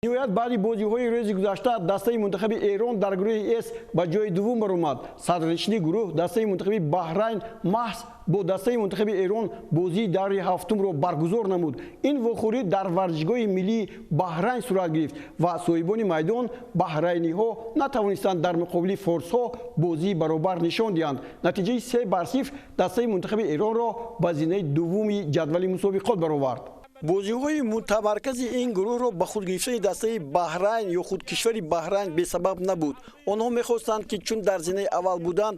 ниҳоят баъди бозиҳои рӯзи гузашта дастаи мунтахаби Эрон дар гурӯҳи С ба ҷои дуввум баромад. Садрнишини гурӯҳ дастаи мунтахаби Баҳрайн маҳз бо дастаи мунтахаби Эрон бозии даври ҳафтумро баргузор намуд. Ин вохӯрӣ дар варзишгоҳи миллии Баҳрайн сурат гирифт ва соҳибони майдон баҳрайниҳо натавонистанд дар муқобили форсҳо бозии баробар нишон диҳанд. Натиҷаи 3-0 дастаи мунтахаби Эронро ба зинаи дуввуми ҷадвали мусобиқот баровард. бозиҳои мутамаркази ин гурӯҳро ба худ гирифтани дастаи Баҳрайн ё худ кишвари Баҳрайн бесабаб набуд. Онҳо мехостанд ки чун дар зинаи аввал буданд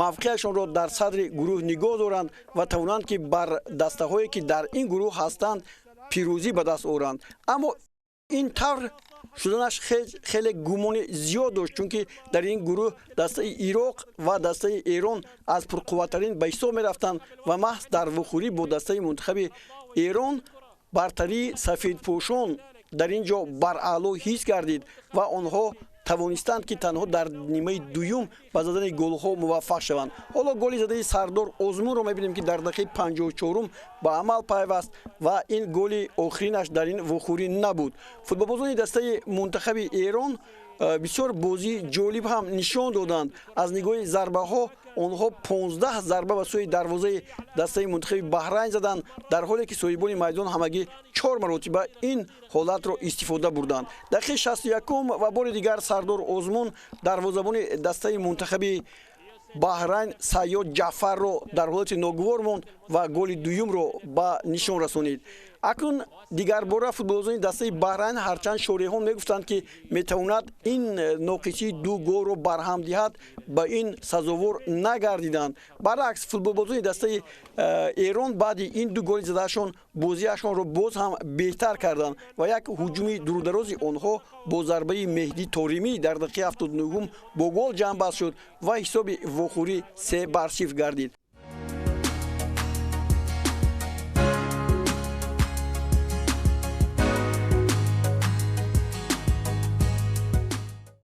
мавқеашонро дар садри гурӯҳ нигоҳ доранд ва тавонанд ки бар дастаҳое ки дар ин гурӯҳ ҳастанд пирӯзӣ ба даст оранд. Аммо ин тавр шуданаш хеле гумони зиёд дошт, чунки дар ин гурӯҳ дастаи Ироқ ва дастаи Эрон аз пурқувваттарин ба ҳисоб мерафтанд ва маҳз дар вохӯрӣ бо дастаи мунтахаби Эрон бартарии сафедпошон дар ин ҷо бараъло ҳис гардид ва онҳо тавонистанд ки танҳо дар нимаи дуюм ба задани голҳо муваффақ шаванд. Ҳоло голи задаи Сардор Озмунро мебинем ки дар дақиқаи 54 ба амал пайваст ва ин голи охиринаш дар ин вохӯрӣ набуд. Футболбозони дастаи мунтахаби Эрон бисёр бозии ҷолиб ҳам нишон доданд. Аз нигоҳи зарбаҳо онҳо 15 зарба ба сӯи дарвозаи дастаи мунтахаби Баҳрайн заданд, дар ҳоле ки соҳибони майдон ҳамагӣ 4 маротиба ин ҳолатро истифода бурданд. Дақиқаи 61 ва бори дигар Сардор Озмун дарвозабони дастаи мунтахаби Баҳрайн Сайёд Ҷаъфарро дар ҳолати ногувор монд ва голи дуюмро ба нишон расонид. Акнун дигарбора футболбозони дастаи Баҳрайн ҳарчанд шориҳон мегуфтанд ки метавонад ин ноқисии 2 голро барҳам диҳад, ба ин сазовор нагардиданд. Баръакс футболбозони дастаи Эрон баъди ин 2 голи задаашон бозиашонро боз ҳам беҳтар карданд ва як ҳуҷуми дурударози онҳо бо зарбаи Меҳдӣ Торимӣ дар дақиқаи 79 бо гол ҷамъбаст шуд ва ҳисоби вохӯрӣ 3-0 гардид.